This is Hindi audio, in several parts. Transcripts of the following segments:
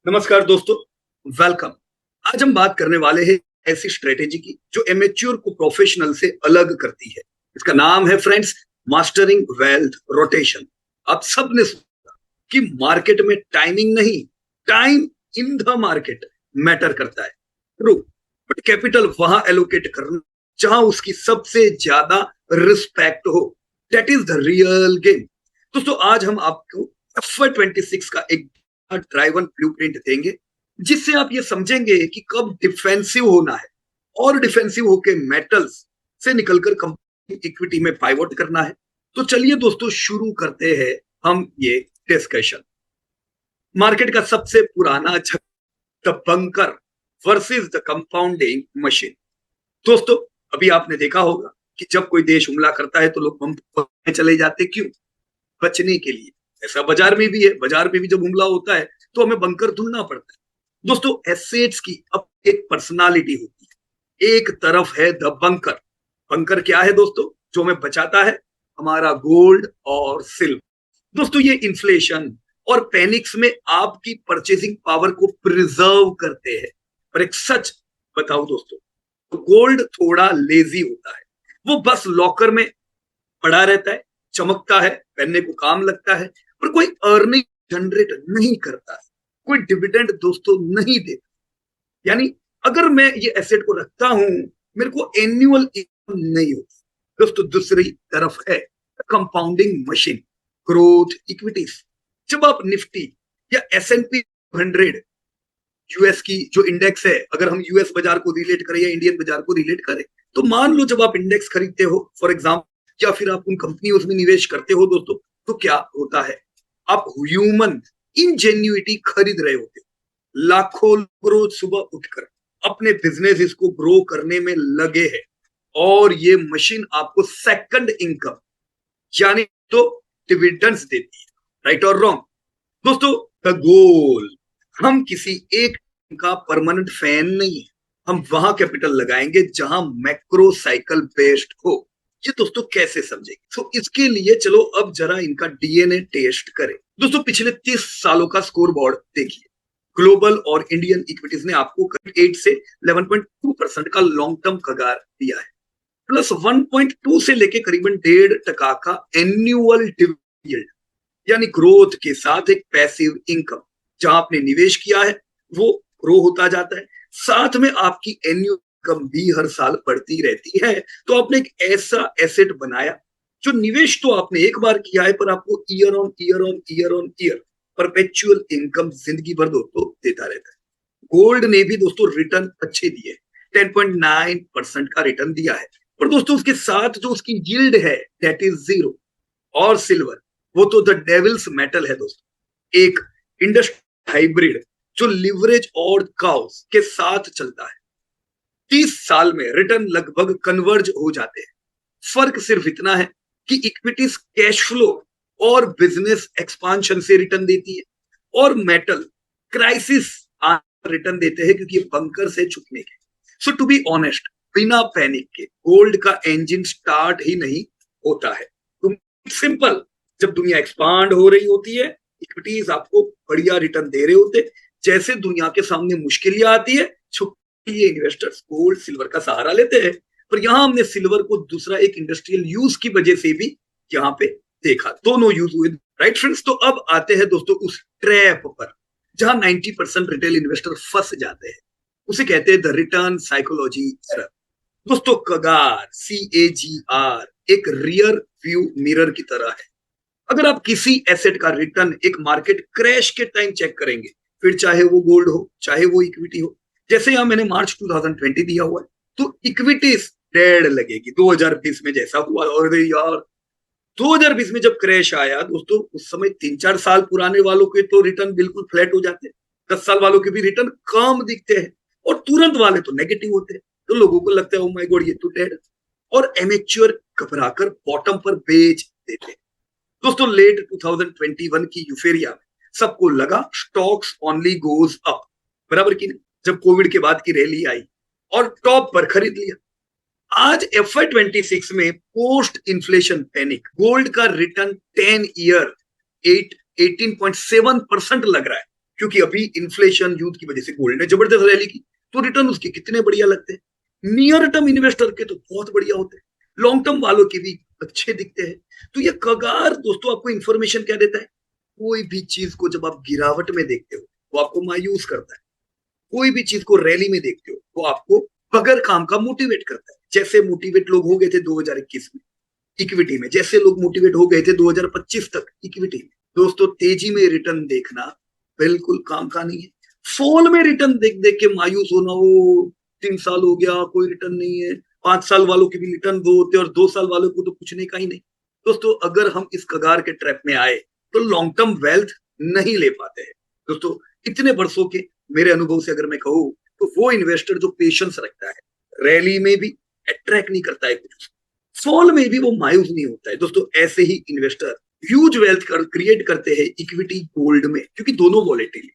नमस्कार दोस्तों, वेलकम। आज हम बात करने वाले हैं ऐसी स्ट्रेटेजी की जो एमेच्योर को प्रोफेशनल से अलग करती है। इसका नाम है फ्रेंड्स, मास्टरिंग वेल्थ रोटेशन। आप सब ने सुना कि मार्केट में टाइमिंग नहीं, time in the market matter करता है। ट्रू, बट कैपिटल वहां एलोकेट करना जहां उसकी सबसे ज्यादा रिस्पेक्ट हो, that is the real game. दोस्तों, आज हम आपको FY 26 का एक ड्राइवन ब्लूप्रिंट देंगे जिससे आप ये समझेंगे कि कब डिफेंसिव होना है और डिफेंसिव होके मेटल्स से निकलकर कंपनी इक्विटी में पाइवोट करना है। तो चलिए दोस्तों, शुरू करते हैं हम ये डिस्कशन। मार्केट का सबसे पुराना the bunker versus the compounding machine. दोस्तों, अभी आपने देखा होगा कि जब कोई देश हमला करता है तो लोग बम फोड़ने चले जाते, क्यों? बचने के लिए। ऐसा बाजार में भी है, बाजार में भी जब हमला होता है तो हमें बंकर ढूंढना पड़ता है। दोस्तों, एसेट्स की अब एक पर्सनालिटी होती है। एक तरफ है द बंकर। बंकर क्या है दोस्तों? जो हमें बचाता है, हमारा गोल्ड और सिल्वर। दोस्तों, ये इन्फ्लेशन और पैनिक्स में आपकी परचेसिंग पावर को प्रिजर्व करते हैं। पर एक सच बताओ दोस्तों, तो गोल्ड थोड़ा लेजी होता है। वो बस लॉकर में पड़ा रहता है, चमकता है, पहनने को काम लगता है, पर कोई अर्निंग जनरेट नहीं करता है, कोई डिविडेंड दोस्तों नहीं देता। यानी अगर मैं ये एसेट को रखता हूं, मेरे को एनुअल इनकम नहीं होती। दोस्तों, दूसरी तरफ है कंपाउंडिंग मशीन, ग्रोथ इक्विटीज। जब आप निफ्टी या S&P 100 यूएस की जो इंडेक्स है, अगर हम यूएस बाजार को रिलेट करें या इंडियन बाजार को रिलेट करें, तो मान लो जब आप इंडेक्स खरीदते हो फॉर एग्जाम्पल, या फिर आप उन कंपनियों में निवेश करते हो दोस्तों, तो क्या होता है? आप ह्यूमन इंजेन्युइटी खरीद रहे होते हो। लाखों रोज सुबह उठकर अपने बिजनेस इसको ग्रो करने में लगे हैं, और ये मशीन आपको सेकंड इनकम यानी तो डिविडेंड्स देती है। राइट और रॉन्ग? दोस्तों, द गोल, हम किसी एक का परमानेंट फैन नहीं है। हम वहां कैपिटल लगाएंगे जहां मैक्रो साइकिल बेस्ड हो। ये दोस्तों कैसे समझेंगे? तो इसके लिए चलो अब जरा इनका डीएनए टेस्ट करें। दोस्तों, पिछले 30 सालों का स्कोर बोर्ड देखिए। ग्लोबल और इंडियन इक्विटीज ने आपको 8 से 11.2% का लॉन्ग टर्म कगार दिया है, प्लस 1.2 से लेके करीबन 1.5% का एन्युअल डिविडेंड, यानी ग्रोथ के साथ एक पैसिव इनकम। जहां आपने निवेश किया है वो ग्रो होता जाता है, साथ में आपकी एन्युअल इनकम भी हर साल बढ़ती रहती है। तो आपने एक ऐसा एसेट बनाया जो निवेश तो आपने एक बार किया है, पर आपको year on year on year on year perpetual income जिंदगी भर दोस्तों देता रहता है। गोल्ड ने भी दोस्तों रिटर्न अच्छे दिए, 10.9% का रिटर्न दिया है, पर दोस्तों उसके साथ जो उसकी यील्ड है दैट इज 0। और सिल्वर, वो तो द डेविल्स मेटल है दोस्तों, एक इंडस्ट्री हाइब्रिड जो लिवरेज और काउस के साथ चलता है। 30 साल में रिटर्न लगभग कन्वर्ज हो जाते हैं। फर्क सिर्फ इतना है कि इक्विटीज कैश फ्लो और बिजनेस एक्सपांशन से रिटर्न देती है, और मेटल क्राइसिस रिटर्न देते हैं क्योंकि ये बंकर से छुपने के। सो टू बी ऑनेस्ट, बिना पैनिक के गोल्ड का इंजन स्टार्ट ही नहीं होता है। तुम सिंपल, जब दुनिया एक्सपांड हो रही होती है, इक्विटीज आपको बढ़िया रिटर्न दे रहे होते। जैसे दुनिया के सामने मुश्किलें आती है, छुपी इन्वेस्टर्स गोल्ड सिल्वर का सहारा लेते हैं। पर यहां हमने सिल्वर को दूसरा एक इंडस्ट्रियल यूज की वजह से भी यहाँ पे देखा, दोनों यूज हुए। राइट फ्रेंड्स, तो अब आते हैं दोस्तों उस ट्रैप पर जहां 90% रिटेल इन्वेस्टर फंस जाते हैं। उसे कहते हैं द रिटर्न साइकोलॉजी एरर। दोस्तों, कगार CAGR एक रियर व्यू मिरर की तरह है। अगर आप किसी एसेट का रिटर्न एक मार्केट क्रैश के टाइम चेक करेंगे, फिर चाहे वो गोल्ड हो चाहे वो इक्विटी हो, जैसे यहां मैंने मार्च 2020 दिया हुआ है, तो इक्विटीज डेढ़ लगेगी 2020 में जैसा हुआ। और यार 2020 में जब क्रैश आया दोस्तों, उस समय 3-4 साल पुराने वालों के तो रिटर्न बिल्कुल फ्लैट हो जाते हैं, 10 साल वालों के भी रिटर्न कम दिखते हैं, और तुरंत वाले तो नेगेटिव होते हैं। तो लोगों को लगता है ओ माय गॉड, ये तो डेड। और एमेच्योर घबराकर बॉटम पर बेच देते हैं। दोस्तों, लेट 2021 की यूफेरिया में सबको लगा स्टॉक्स ओनली गोज अप, बराबर की नहीं? जब कोविड के बाद की रैली आई और टॉप पर खरीद लिया। आज FY 26 में पोस्ट इन्फ्लेशन पैनिक गोल्ड का रिटर्न 10 ईयर 18.7% लग रहा है। क्योंकि अभी इन्फ्लेशन युद्ध की वजह से गोल्ड ने जबरदस्त रैली की, तो रिटर्न उसके कितने बढ़िया लगते हैं। नियर टर्म इन्वेस्टर के तो बहुत बढ़िया होते हैं, लॉन्ग टर्म वालों के भी अच्छे दिखते हैं। तो ये कगार दोस्तों आपको इंफॉर्मेशन क्या देता है, कोई भी चीज को जब आप गिरावट में देखते हो वो आपको मायूस करता है, कोई भी चीज को रैली में देखते हो वो आपको बगैर काम का मोटिवेट करता है। जैसे मोटिवेट लोग हो गए थे 2021 में इक्विटी में, जैसे लोग मोटिवेट हो गए थे 2025 तक इक्विटी में। दोस्तों तेजी में रिटर्न देखना बिल्कुल काम का नहीं है। फॉल में रिटर्न देख देख के मायूस होना, वो 3 साल हो गया कोई रिटर्न नहीं है, 5 साल वालों के भी रिटर्न दो होते और 2 साल वालों को तो कुछ नहीं का ही नहीं। दोस्तों अगर हम इस कगार के ट्रैप में आए तो लॉन्ग टर्म वेल्थ नहीं ले पाते हैं। दोस्तों इतने वर्षों के मेरे अनुभव से अगर मैं कहूँ तो वो इन्वेस्टर जो पेशेंस रखता है, रैली में भी अट्रैक्ट नहीं करता है कुछ, फॉल में भी वो मायूस नहीं होता है। दोस्तों ऐसे ही इन्वेस्टर ह्यूज वेल्थ क्रिएट करते हैं इक्विटी गोल्ड में, क्योंकि दोनों वॉलेटिलिटी,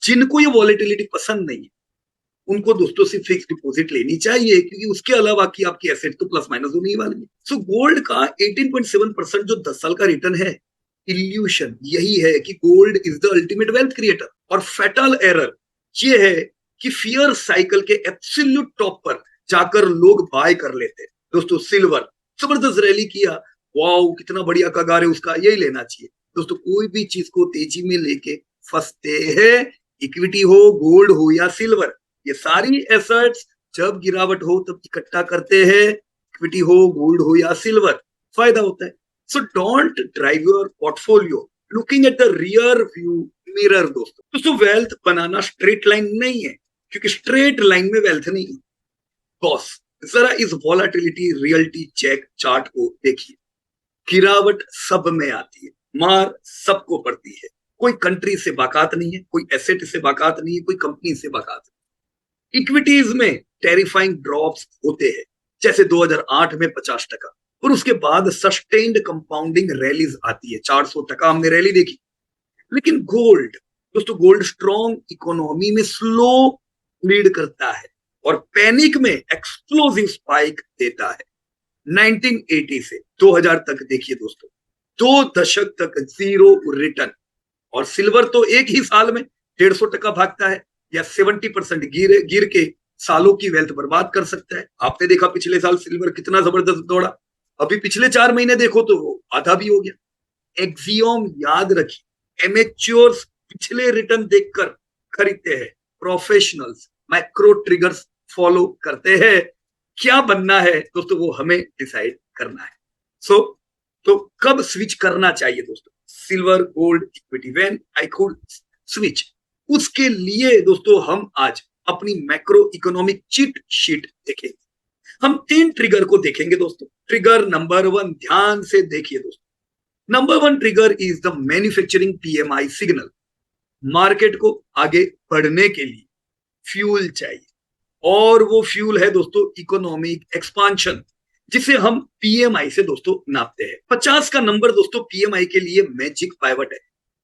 जिनको ये वॉलेटिलिटी पसंद नहीं है उनको दोस्तों सिर्फ फिक्स डिपॉजिट लेनी चाहिए, क्योंकि उसके अलावा की आपकी एसेट तो प्लस माइनस होने ही वाली है। सो गोल्ड का 18.7% जो 10 साल का रिटर्न है, इल्यूशन यही है कि gold is the ultimate wealth creator. और फैटल एरर ये है कि फियर साइकिल के एब्सोल्यूट टॉप पर जाकर लोग बाय कर लेते हैं। दोस्तों सिल्वर जबरदस्त रैली किया, वाओ कितना बढ़िया कगार है उसका, यही लेना चाहिए। दोस्तों कोई भी चीज को तेजी में लेके फंसते हैं, इक्विटी हो गोल्ड हो या सिल्वर, ये सारी एसेट्स जब गिरावट हो तब इकट्ठा करते हैं, इक्विटी हो गोल्ड हो या सिल्वर, फायदा होता है। So don't drive your portfolio looking at the rear view mirror. दोस्तों वेल्थ बनाना स्ट्रेट लाइन नहीं है, क्योंकि स्ट्रेट लाइन में वेल्थ नहीं है बॉस। जरा इस वॉलेटिलिटी रियलिटी चेक चार्ट को देखिए, गिरावट सब में आती है, मार सबको पड़ती है। कोई कंट्री से बाकात नहीं है, कोई एसेट से बाकात नहीं है, कोई कंपनी से बाकात नहीं। इक्विटीज में टेरिफाइंग ड्रॉप्स होते हैं, जैसे 2008 में 50%, और उसके बाद सस्टेन्ड कंपाउंडिंग रैलीज आती है, 400% हमने रैली देखी। लेकिन गोल्ड दोस्तों, गोल्ड स्ट्रॉन्ग इकोनॉमी में स्लो लीड करता है और पैनिक में एक्सप्लोसिव स्पाइक देता है। 1980 से 2000 तक देखिए दोस्तों, 2 दशक तक जीरो रिटर्न। और सिल्वर तो एक ही साल में 150% भागता है, या 70% गिर के सालों की वेल्थ बर्बाद कर सकता है। आपने देखा पिछले साल सिल्वर कितना जबरदस्त दौड़ा, अभी पिछले 4 महीने देखो तो वो आधा भी हो गया। एक्सियोम याद रखिए, एमेच्योर्स पिछले रिटर्न देखकर खरीदते हैं, प्रोफेशनल्स मैक्रो ट्रिगर्स फॉलो करते हैं। क्या बनना है दोस्तों वो हमें डिसाइड करना है। तो कब स्विच करना चाहिए दोस्तों, silver gold equity, when I could switch. उसके लिए दोस्तों हम आज अपनी मैक्रो इकोनॉमिक चीट शीट देखेंगे। हम 3 ट्रिगर को देखेंगे दोस्तों। ट्रिगर नंबर 1 ध्यान से देखिए दोस्तों। Number 1 trigger is the manufacturing PMI signal. Market को आगे बढ़ने के लिए फ्यूल चाहिए, और वो फ्यूल है दोस्तों इकोनॉमिक एक्सपांशन, जिसे हम पीएमआई से दोस्तों नापते हैं। 50 का नंबर दोस्तों पीएमआई के लिए मैजिक पाइवट है।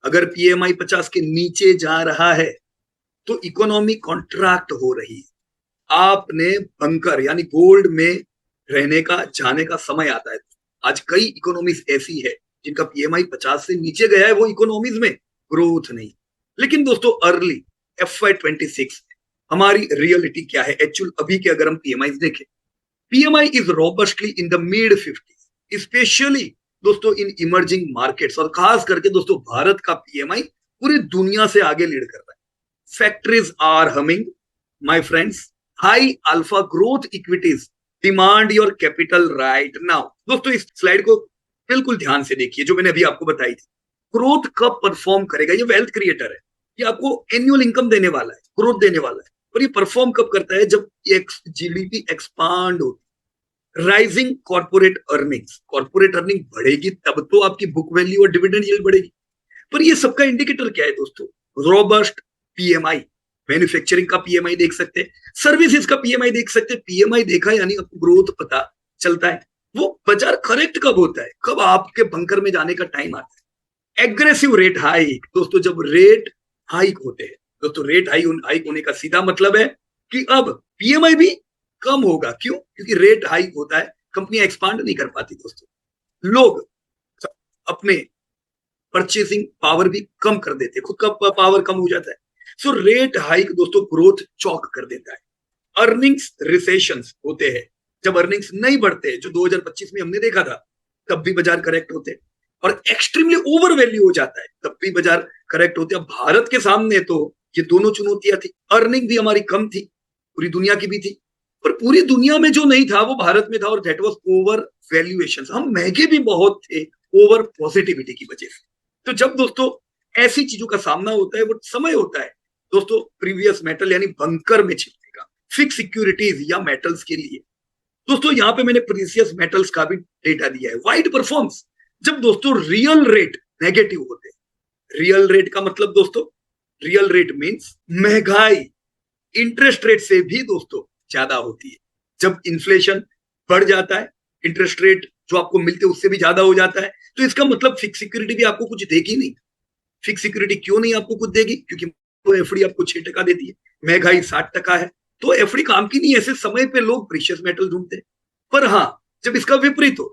अगर पीएमआई 50 के नीचे जा रहा है तो इकोनॉमी कॉन्ट्रैक्ट हो रही है, आपने बंकर यानी गोल्ड में रहने का जाने का समय आता है। आज कई इकोनॉमीज ऐसी है जिनका पीएमआई 50 से नीचे गया है, वो इकोनॉमीज में ग्रोथ नहीं। लेकिन दोस्तों अर्ली FY26 हमारी रियलिटी क्या है, एक्चुअल अभी के अगर हम पीएमआई देखें, PMI is robustly in the mid 50s, specially दोस्तों इन इमर्जिंग मार्केट्स, और खास करके दोस्तों भारत का पीएमआई पूरी दुनिया से आगे लीड कर रहा है। Factories are humming my friends, high alpha growth equities demand your capital right now. दोस्तों इस स्लाइड को बिल्कुल ध्यान से देखिए, जो मैंने अभी आपको बताई थी। ग्रोथ कब परफॉर्म करेगा, ये वेल्थ क्रिएटर है, ये आपको एनुअल इनकम देने वाला है, ग्रोथ देने वाला है। और ये परफॉर्म कब करता है, जब जीडीपी एक्सपांड होती, rising corporate earnings, corporate earning बढ़ेगी तब तो आपकी बुक वैल्यू और डिविडेंड यील्ड बढ़ेगी। पर ये सबका इंडिकेटर क्या है दोस्तों, रोबस्ट पीएमआई। मैन्युफैक्चरिंग का पीएमआई देख सकते हैं, सर्विसेज का पीएमआई देख सकते हैं। पीएमआई देखा यानी आपको ग्रोथ पता चलता है। वो बाजार करेक्ट कब होता है, कब आपके बंकर में जाने का टाइम आता है। एग्रेसिव रेट हाइक दोस्तों, जब रेट हाइक होते हैं दोस्तों, रेट हाइक होने का सीधा मतलब है कि अब पीएमआई भी कम होगा। क्यों? क्योंकि रेट हाइक होता है, कंपनी एक्सपांड नहीं कर पाती दोस्तों, लोग अपने परचेसिंग पावर भी कम कर देते हैं, खुद का पावर कम हो जाता है। सो रेट हाइक दोस्तों ग्रोथ चौक कर देता है। अर्निंग्स रिसेशंस होते हैं, जब अर्निंग्स नहीं बढ़ते, जो 2025 में हमने देखा था, तब भी बाजार करेक्ट होते हैं। और एक्सट्रीमली ओवर वैल्यू हो जाता है, तब भी बाजार करेक्ट होते हैं। भारत के सामने तो ये दोनों चुनौतियां थी, अर्निंग भी हमारी कम थी, पूरी दुनिया की भी थी, पर पूरी दुनिया में जो नहीं था वो भारत में था, और दैट वाज ओवर वैल्यूएशन। हम महंगे भी बहुत थे ओवर पॉजिटिविटी की वजह से। तो जब दोस्तों ऐसी चीजों का सामना होता है, वो समय होता है दोस्तों प्रीवियस मेटल यानी बंकर में छिपने का, फिक्स सिक्योरिटीज या मेटल्स के लिए। दोस्तों यहां पे मैंने प्रीसियस मेटल्स का भी डेटा दिया है। वाइड परफॉर्म्स जब दोस्तों रियल रेट नेगेटिव होते हैं। रियल रेट का मतलब दोस्तों, रियल रेट मींस महंगाई इंटरेस्ट रेट से भी दोस्तों ज्यादा होती है। जब इन्फ्लेशन बढ़ जाता है, इंटरेस्ट रेट जो आपको मिलते हैं उससे भी ज्यादा हो जाता है, तो इसका मतलब फिक्स सिक्योरिटी भी आपको कुछ देगी नहीं। फिक्स सिक्योरिटी क्यों नहीं आपको कुछ देगी? क्योंकि तो एफडी आपको 6% देती है, महंगाई 60% है, तो एफडी काम की नहीं। ऐसे समय पे लोग प्रीशियस मेटल ढूंढते हैं। पर हाँ, जब इसका विपरीत हो,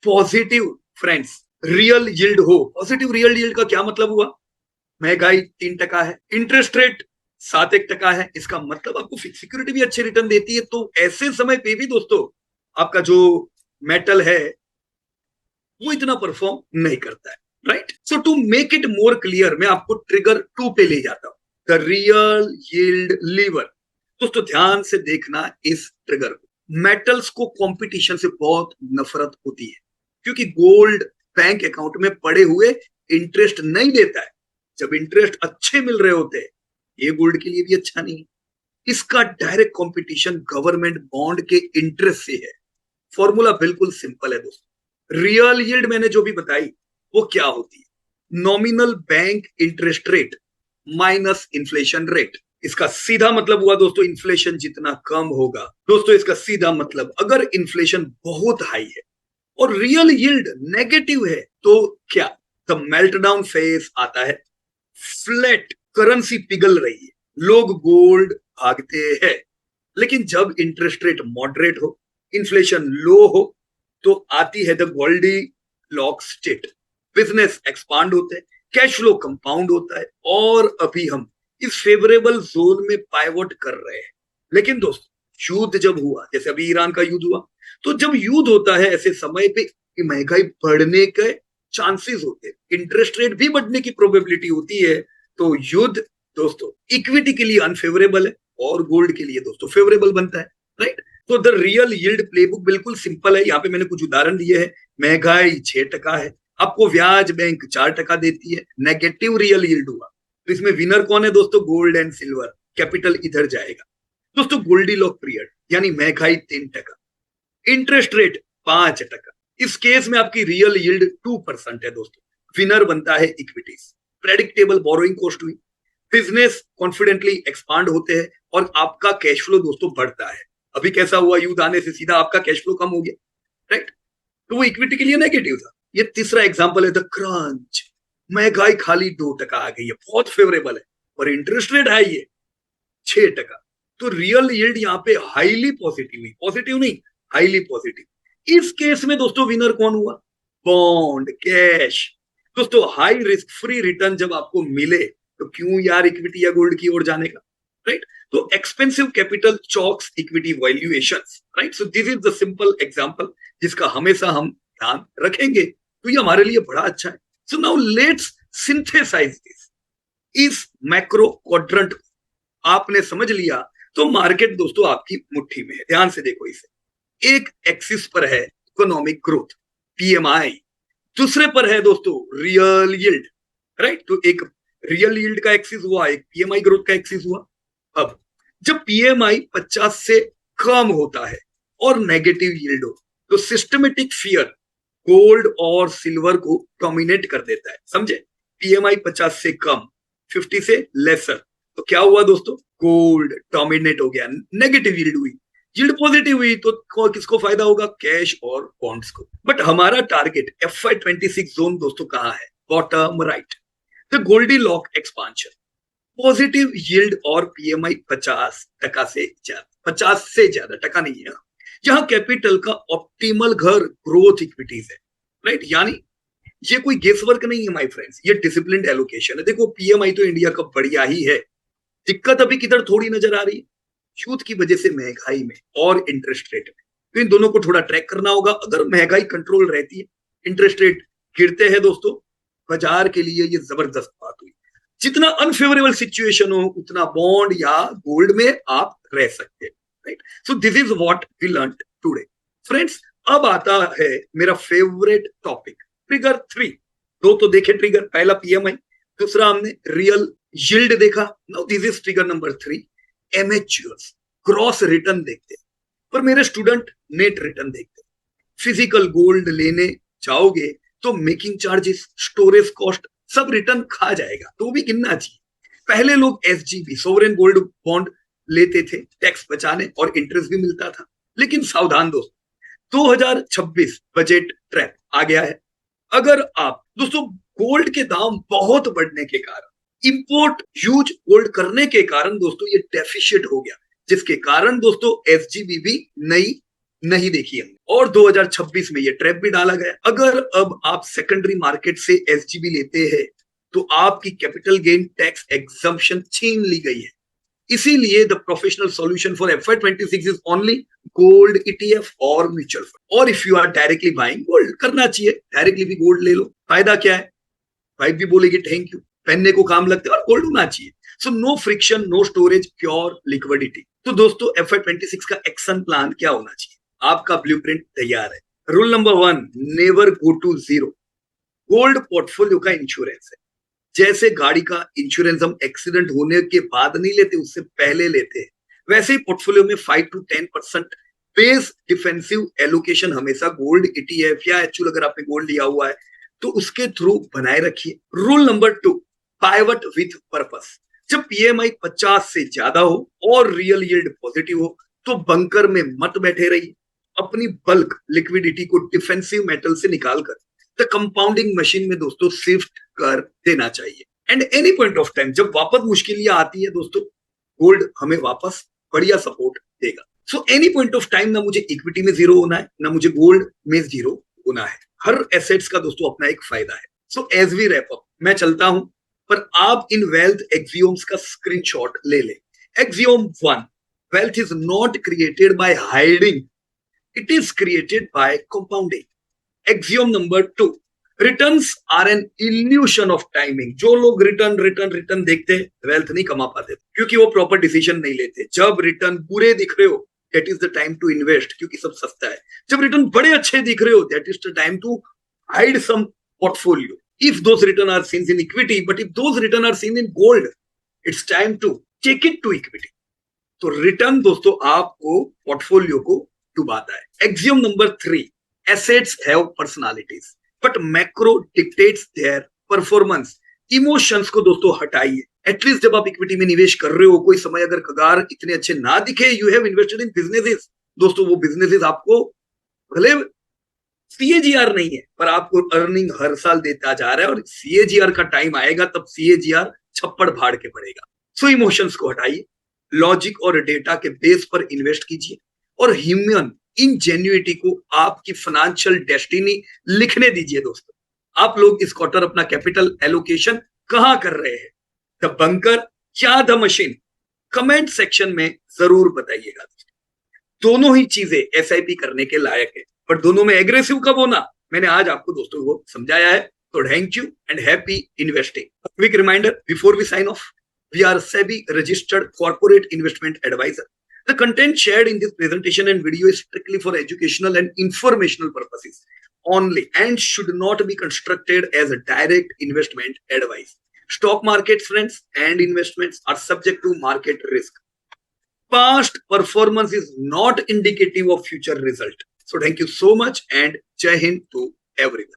पॉजिटिव फ्रेंड्स रियल यील्ड हो। पॉजिटिव रियल यील्ड का क्या मतलब हुआ? महंगाई 3% है, इंटरेस्ट रेट 7-1% है, इसका मतलब आपको फिक्स सिक्योरिटी भी अच्छे रिटर्न देती है। तो ऐसे समय पे भी दोस्तों आपका जो मेटल है वो इतना परफॉर्म नहीं करता है, right? So to make it more clear, मैं आपको ट्रिगर 2 पे ले जाता हूं, द रियल यील्ड लीवर। दोस्तों ध्यान से देखना इस ट्रिगर को। मेटल्स को कंपटीशन से बहुत नफरत होती है, क्योंकि गोल्ड बैंक अकाउंट में पड़े हुए इंटरेस्ट नहीं देता है। जब इंटरेस्ट अच्छे मिल रहे होते हैं, ये गोल्ड के लिए भी अच्छा नहीं है। इसका डायरेक्ट कंपटीशन गवर्नमेंट बॉन्ड के इंटरेस्ट से है। फॉर्मूला बिल्कुल सिंपल है दोस्तों। रियल यील्ड मैंने जो भी बताई वो क्या होती है? Nominal bank interest rate minus inflation rate. इसका सीधा मतलब हुआ दोस्तों, इन्फ्लेशन जितना कम होगा, दोस्तों इसका सीधा मतलब, अगर इन्फ्लेशन बहुत हाई है और रियल यील्ड नेगेटिव है, तो क्या? द मेल्टडाउन फेज आता है। फ्लैट करेंसी पिघल रही है, लोग गोल्ड भागते हैं। लेकिन जब इंटरेस्ट रेट मॉडरेट हो, इन्फ्लेशन लो हो, तो आती है the goldilocks state. Business expand होते हैं, कैश फ्लो कंपाउंड होता है, और अभी हम इस फेवरेबल जोन में पाइवोट कर रहे हैं। लेकिन दोस्तों युद्ध जब हुआ, जैसे अभी ईरान का युद्ध हुआ, तो जब युद्ध होता है ऐसे समय पे महंगाई बढ़ने के चांसेस होते हैं, इंटरेस्ट रेट भी बढ़ने की प्रोबेबिलिटी होती है। तो युद्ध दोस्तों इक्विटी के लिए अनफेवरेबल है और गोल्ड के लिए दोस्तों फेवरेबल बनता है, राइट? तो द रियल यील्ड प्लेबुक बिल्कुल सिंपल है। यहाँ पे मैंने कुछ उदाहरण दिए हैं। महंगाई 6% है, आपको ब्याज बैंक 4% देती है, नेगेटिव रियल यील्ड हुआ, तो इसमें विनर कौन है दोस्तों? Gold and silver. कैपिटल इधर जाएगा दोस्तों। गोल्डी लॉक पीरियड यानी महंगाई 3%, इंटरेस्ट रेट 5%। इस केस में आपकी रियल यील्ड 2% है दोस्तों। विनर बनता है इक्विटीज। प्रेडिक्टेबल बोरोइंग कॉस्ट हुई, बिजनेस कॉन्फिडेंटली एक्सपांड होते हैं, और आपका कैश फ्लो दोस्तों बढ़ता है। अभी कैसा हुआ? युद्ध आने से सीधा आपका कैश फ्लो कम हो गया, राइट? तो वो इक्विटी के लिए नेगेटिव था। ये तीसरा एग्जांपल है द क्रंच। महंगाई खाली 2% आ गई है, बहुत फेवरेबल है, और इंटरेस्ट रेट हाई है 6%। तो रियल यील्ड यहाँ पे हाईली पॉजिटिव हुई, पॉजिटिव नहीं, हाईली पॉजिटिव। इस केस में दोस्तों विनर कौन हुआ? Bond, cash. दोस्तों हाई रिस्क फ्री रिटर्न जब आपको मिले, तो क्यों यार इक्विटी या गोल्ड की ओर जाने का, राइट? तो expensive capital chalks equity valuations, right? So this is the simple example जिसका हमेशा हम ध्यान रखेंगे, तो ये हमारे लिए बड़ा अच्छा है। So now let's synthesise this. इस मैक्रो क्वाड्रेंट आपने समझ लिया, तो मार्केट दोस्तों आपकी मुट्ठी में है। ध्यान से देखो इसे। एक एक्सिस पर है इकोनॉमिक ग्रोथ, पीएमआई, दूसरे पर है दोस्तों रियल यील्ड, राइट? तो एक रियल यील्ड का एक्सिस हुआ, एक पीएमआई ग्रोथ का एक्सिस हुआ। अब जब पीएमआई 50 से कम होता है और नेगेटिव यील्ड हो, तो सिस्टमेटिक फियर गोल्ड और सिल्वर को डोमिनेट कर देता है, समझे? पीएमआई 50 से कम, 50 से लेसर, तो क्या हुआ दोस्तों? गोल्ड डोमिनेट हो गया, नेगेटिव यील्ड हुई। यील्ड पॉजिटिव हुई तो किसको फायदा होगा? कैश और बॉन्ड्स को। बट हमारा टारगेट FY26 जोन दोस्तों कहां है? Bottom right, the goldilocks expansion. Positive yield और पीएमआई 50% से ज्यादा, 50 से ज्यादा, टका नहीं है। यहाँ कैपिटल का ऑप्टिमल घर ग्रोथ इक्विटीज है, राइट? यानी ये कोई गेस वर्क नहीं है माय फ्रेंड्स, ये डिसिप्लिन्ड एलोकेशन है। देखो पीएमआई तो इंडिया का बढ़िया ही है, दिक्कत अभी किधर थोड़ी नजर आ रही है, यूथ की वजह से महंगाई में और इंटरेस्ट रेट में। तो इन दोनों को थोड़ा ट्रैक करना होगा। अगर महंगाई कंट्रोल रहती है, इंटरेस्ट रेट गिरते हैं दोस्तों, बाजार के लिए ये जबरदस्त बात हुई। जितना अनफेवरेबल सिचुएशन हो उतना बॉन्ड या गोल्ड में आप रह सकते हैं, right. So this is what we learn today friends. अब आता है मेरा फेवरेट टॉपिक, ट्रिगर 3। दो तो देखे ट्रिगर, पहला पीएमआई, दूसरा हमने रियल यील्ड देखा। Now this is trigger number 3, amateurs cross return देखते हैं, पर मेरे स्टूडेंट नेट रिटर्न देखते हैं। फिजिकल गोल्ड लेने जाओगे तो मेकिंग चार्जेस, स्टोरेज कॉस्ट सब रिटर्न खा जाएगा, तो भी गिनना चाहिए। पहले लोग एसजीबी सोवरेन गोल्ड बॉन्ड लेते थे टैक्स बचाने और इंटरेस्ट भी मिलता था, लेकिन सावधान दोस्तों, 2026 बजट ट्रैप आ गया है। अगर आप दोस्तों गोल्ड के दाम बहुत बढ़ने के कारण, इंपोर्ट ह्यूज गोल्ड करने के कारण दोस्तों ये डेफिशिएट हो गया, जिसके कारण दोस्तों एसजीबी भी नई नहीं देखी हमने, और 2026 में ये ट्रैप भी डाला गया। अगर अब आप सेकेंडरी मार्केट से एसजीबी लेते हैं तो आपकी कैपिटल गेन टैक्स एग्जम्पशन छीन ली गई है। इसीलिए the professional solution for FY26 is only gold ETF और म्यूचुअल फंड। और if you are directly buying gold, करना चाहिए, डायरेक्टली भी गोल्ड ले लो। फायदा क्या है, वाइफ भी बोलेगी थैंक यू, पहनने को काम लगते हैं, और गोल्ड होना चाहिए। So no friction, no storage, pure liquidity. तो दोस्तों FY26 का एक्शन प्लान क्या होना चाहिए? आपका ब्लूप्रिंट तैयार है। Rule number 1, never go to zero. Gold portfolio का इंश्योरेंस है। जैसे गाड़ी का इंश्योरेंस हम एक्सीडेंट होने के बाद नहीं लेते, उससे पहले लेते हैं, वैसे ही पोर्टफोलियो में 5 to 10% बेस डिफेंसिव एलोकेशन हमेशा गोल्ड ETF या एक्चुअल अगर आपने गोल्ड लिया हुआ है तो उसके थ्रू बनाए रखिए। Rule number 2, pivot with purpose. जब पीएमआई 50 से ज्यादा हो और रियल यील्ड पॉजिटिव हो तो बंकर में मत बैठे रहिए, अपनी बल्क लिक्विडिटी को डिफेंसिव मेटल से निकालकर द कंपाउंडिंग मशीन में दोस्तों शिफ्ट कर देना चाहिए। And any point of time जब वापस मुश्किलियां आती है दोस्तों, गोल्ड हमें वापस बढ़िया सपोर्ट देगा। So any point of time ना मुझे इक्विटी में जीरो होना है, ना मुझे गोल्ड में जीरो होना है। हर एसेट्स का दोस्तों अपना एक फायदा है। So as we wrap up, मैं चलता हूं, पर आप इन वेल्थ एक्सियोम्स का स्क्रीनशॉट ले ले। Axiom 1, wealth is not created by hiding, it is created by compounding. Axiom number 2, returns are an illusion of timing. जो लोग रिटर्न देखते हैं वेल्थ नहीं कमा पाते, क्योंकि वो प्रॉपर डिसीजन नहीं लेते। जब रिटर्न बुरे दिख रहे हो, that is the time to invest, क्योंकि सब सस्ता है। जब रिटर्न बड़े अच्छे दिख रहे हो, that is the time to hide some portfolio. If those return are seen in equity, but if those return are seen in gold, it's time to take it to equity. तो रिटर्न दोस्तों आपको पोर्टफोलियो को डुबाता है। Axiom number 3, assets have personalities but macro dictates their performance. Emotions को दोस्तों हटाइए। एटलीस्ट जब आप इक्विटी में निवेश कर रहे हो, कोई समय अगर कगार इतने अच्छे ना दिखे, you have invested in businesses, दोस्तों वो बिजनेसेस आपको भले CAGR नहीं है पर आपको अर्निंग हर साल देता जा रहा है, और CAGR का टाइम आएगा तब CAGR छप्पड़ फाड़ के पड़ेगा। सो इमोशंस को हटाइए, लॉजिक और डेटा के बेस पर इन्वेस्ट कीजिए, और ह्यूमन इंजेन्युइटी को आपकी फाइनेंशियल डेस्टिनी लिखने दीजिए। दोस्तों आप लोग इस क्वार्टर अपना कैपिटल एलोकेशन कहां कर रहे हैं, द बंकर या द मशीन? कमेंट सेक्शन में जरूर बताइएगा। दोनों ही चीजें SIP करने के लायक है, पर दोनों में एग्रेसिव कब होना, मैंने आज आपको दोस्तों को समझाया है। तो thank you and happy investing. Quick reminder before we sign off, we are SEBI registered corporate investment advisor. The content shared in this presentation and video is strictly for educational and informational purposes only and should not be constructed as a direct investment advice. Stock markets, friends, and investments are subject to market risk. Past performance is not indicative of future result. So thank you so much and Jai Hind to everyone.